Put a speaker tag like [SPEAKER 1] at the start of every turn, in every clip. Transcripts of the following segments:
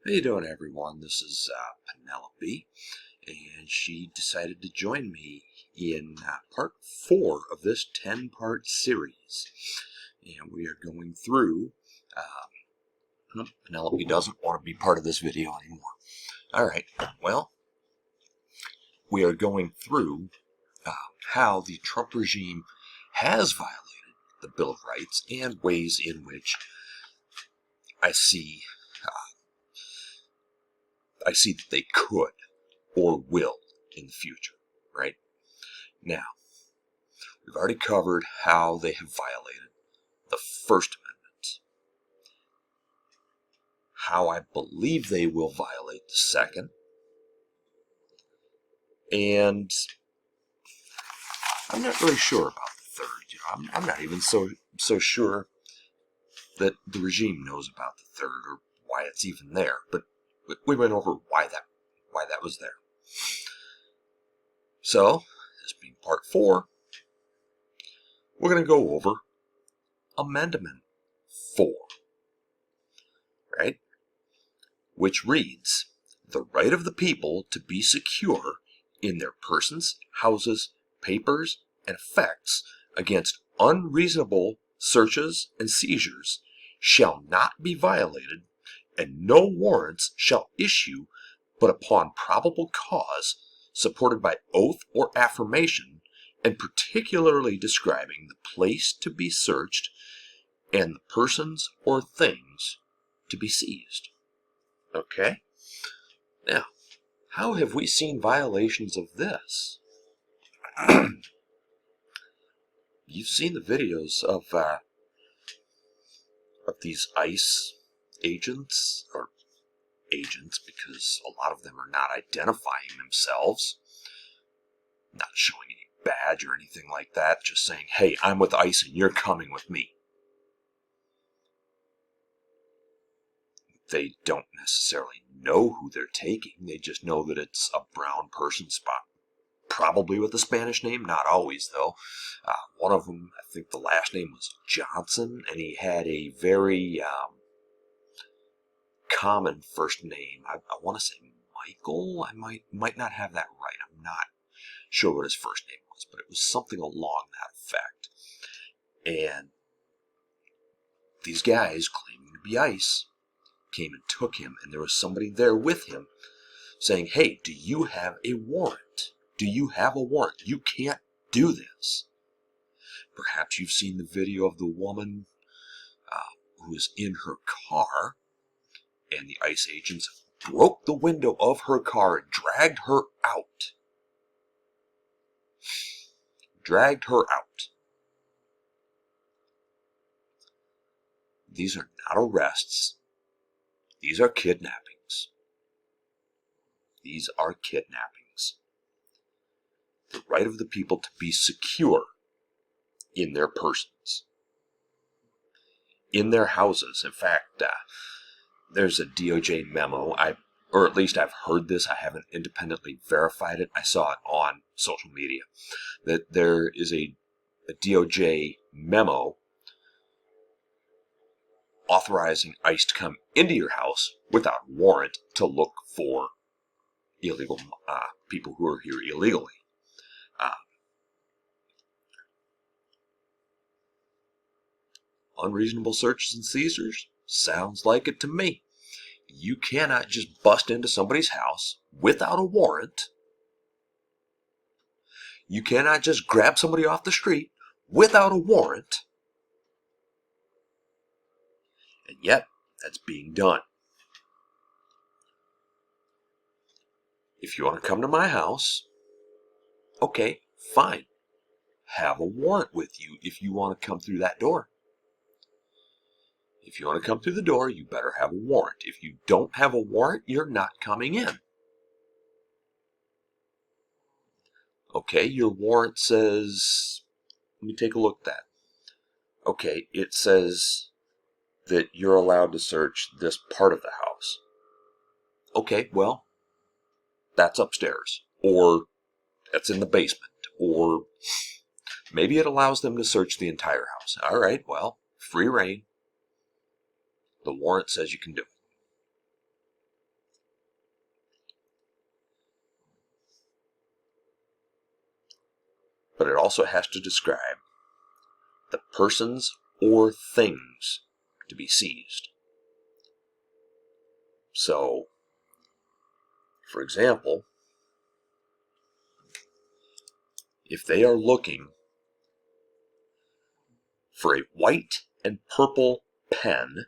[SPEAKER 1] How you doing, everyone? This is Penelope, and she decided to join me in part 4 of this 10-part series. And we are going through... Penelope doesn't want to be part of this video anymore. Alright, well, we are going through how the Trump regime has violated the Bill of Rights and ways in which I see that they could or will in the future, right? Now, we've already covered how they have violated the First Amendment, how I believe they will violate the Second, and I'm not really sure about the Third. I'm not even so sure that the regime knows about the Third or why it's even there. But we went over why that was there. So, this being part 4, we're going to go over Amendment 4, right? Which reads, the right of the people to be secure in their persons, houses, papers, and effects against unreasonable searches and seizures shall not be violated, and no warrants shall issue but upon probable cause, supported by oath or affirmation, and particularly describing the place to be searched and the persons or things to be seized. Okay? Now, how have we seen violations of this? You've seen the videos of these ICE agents, or agents because a lot of them are not identifying themselves, not showing any badge or anything like that, just saying, hey, I'm with ICE and you're coming with me. They don't necessarily know who they're taking, they just know that it's a brown person spot. Probably with a Spanish name, not always though. One of them, I think the last name was Johnson, and he had a very common first name. I want to say Michael. I might not have that right. I'm not sure what his first name was, but it was something along that effect. And these guys, claiming to be ICE, came and took him, and there was somebody there with him saying, hey, do you have a warrant? Do you have a warrant? You can't do this. Perhaps you've seen the video of the woman who is in her car, and the ICE agents broke the window of her car and dragged her out. Dragged her out. These are not arrests. These are kidnappings. These are kidnappings. The right of the people to be secure in their persons, in their houses. In fact, there's a DOJ memo, or at least I've heard this, I haven't independently verified it, I saw it on social media, that there is a DOJ memo authorizing ICE to come into your house without a warrant to look for illegal people who are here illegally. Unreasonable searches and seizures? Sounds like it to me. You cannot just bust into somebody's house without a warrant. You cannot just grab somebody off the street without a warrant. And yet, that's being done. If you want to come to my house, okay, fine. Have a warrant with you if you want to come through that door. If you want to come through the door, you better have a warrant. If you don't have a warrant, you're not coming in. Okay, your warrant says, let me take a look at that. Okay, it says that you're allowed to search this part of the house. Okay, well, that's upstairs, or that's in the basement, or maybe it allows them to search the entire house. All right, well, free reign. The warrant says you can do it. but it also has to describe the persons or things to be seized. So, for example, if they are looking for a white and purple pen,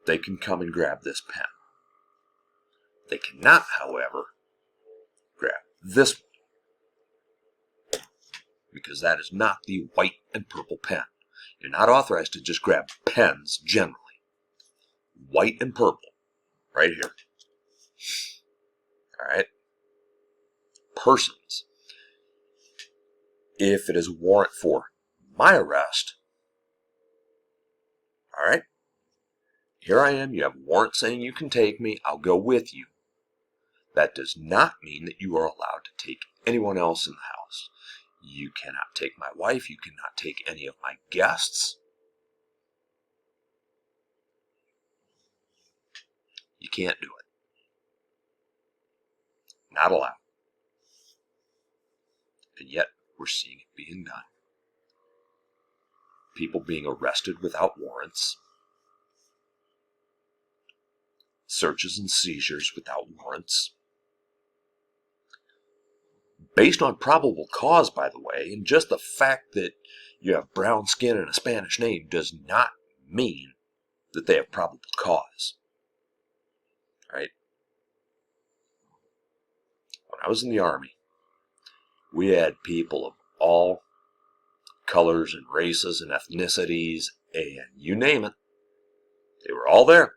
[SPEAKER 1] they can come and grab this pen. They cannot, however, grab this one, because that is not the white and purple pen. You're not authorized to just grab pens generally. White and purple, right here. All right. Persons. If it is a warrant for my arrest, all right, here I am, you have a warrant saying you can take me, I'll go with you. That does not mean that you are allowed to take anyone else in the house. You cannot take my wife, you cannot take any of my guests. You can't do it. Not allowed. And yet, we're seeing it being done. People being arrested without warrants. Searches and seizures without warrants. Based on probable cause, by the way, and just the fact that you have brown skin and a Spanish name does not mean that they have probable cause. Right? When I was in the Army, we had people of all colors and races and ethnicities, and you name it, they were all there.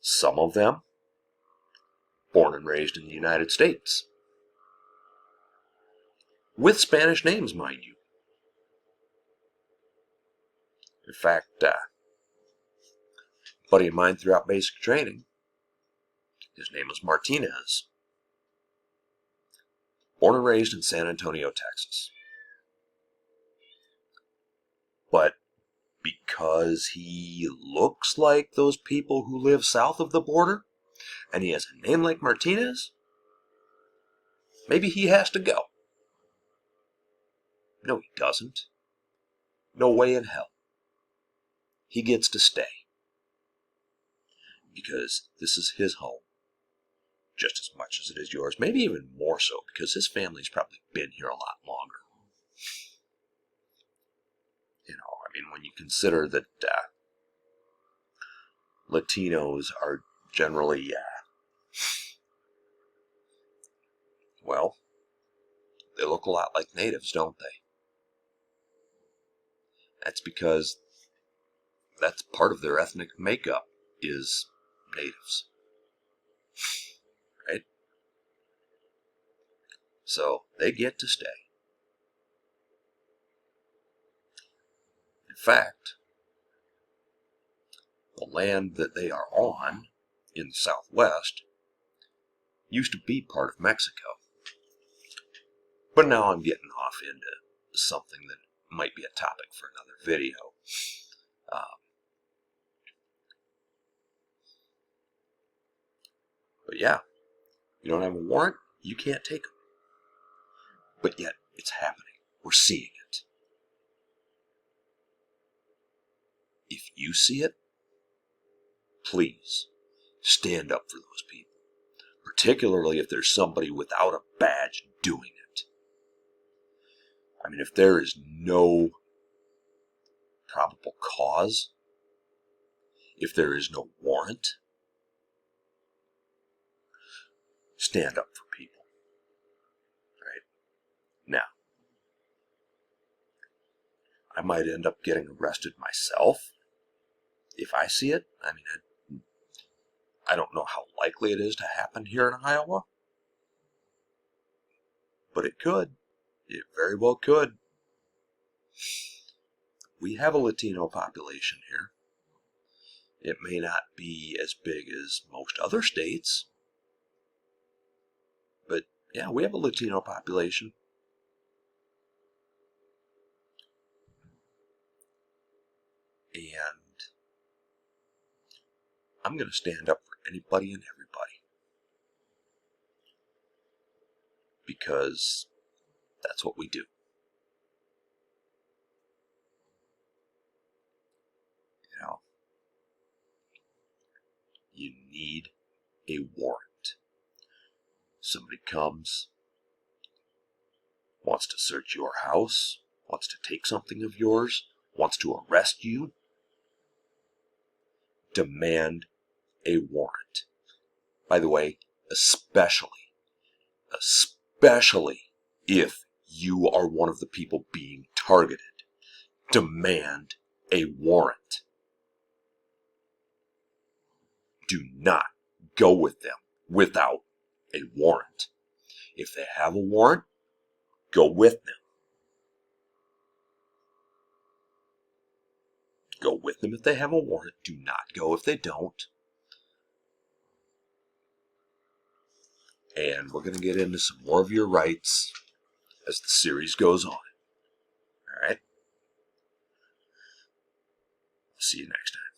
[SPEAKER 1] Some of them born and raised in the United States. With Spanish names, mind you. In fact, a buddy of mine throughout basic training, his name was Martinez. Born and raised in San Antonio, Texas. But because he looks like those people who live south of the border, and he has a name like Martinez, maybe he has to go. No, he doesn't. No way in hell. He gets to stay. Because this is his home. Just as much as it is yours. Maybe even more so, because his family's probably been here a lot longer. You know, I mean, when you consider that Latinos are generally, well, they look a lot like natives, don't they? That's because that's part of their ethnic makeup is natives. Right? So they get to stay. In fact, the land that they are on in the Southwest used to be part of Mexico. But now I'm getting off into something that might be a topic for another video. But yeah, you don't have a warrant, you can't take them. But yet, it's happening. We're seeing it. If you see it, please stand up for those people. Particularly if there's somebody without a badge doing it. I mean, if there is no probable cause, if there is no warrant, stand up for people. Right? Now, I might end up getting arrested myself if I see it. I mean, I don't know how likely it is to happen here in Iowa, but it could. It very well could. We have a Latino population here. It may not be as big as most other states, but yeah, we have a Latino population. And I'm going to stand up for anybody and everybody. because that's what we do. You know, you need a warrant. Somebody comes, wants to search your house, wants to take something of yours, wants to arrest you. Demand a warrant. By the way, especially if you are one of the people being targeted, demand a warrant. Do not go with them without a warrant. If they have a warrant, go with them. Go with them if they have a warrant. Do not go if they don't. And we're going to get into some more of your rights as the series goes on. All right? See you next time.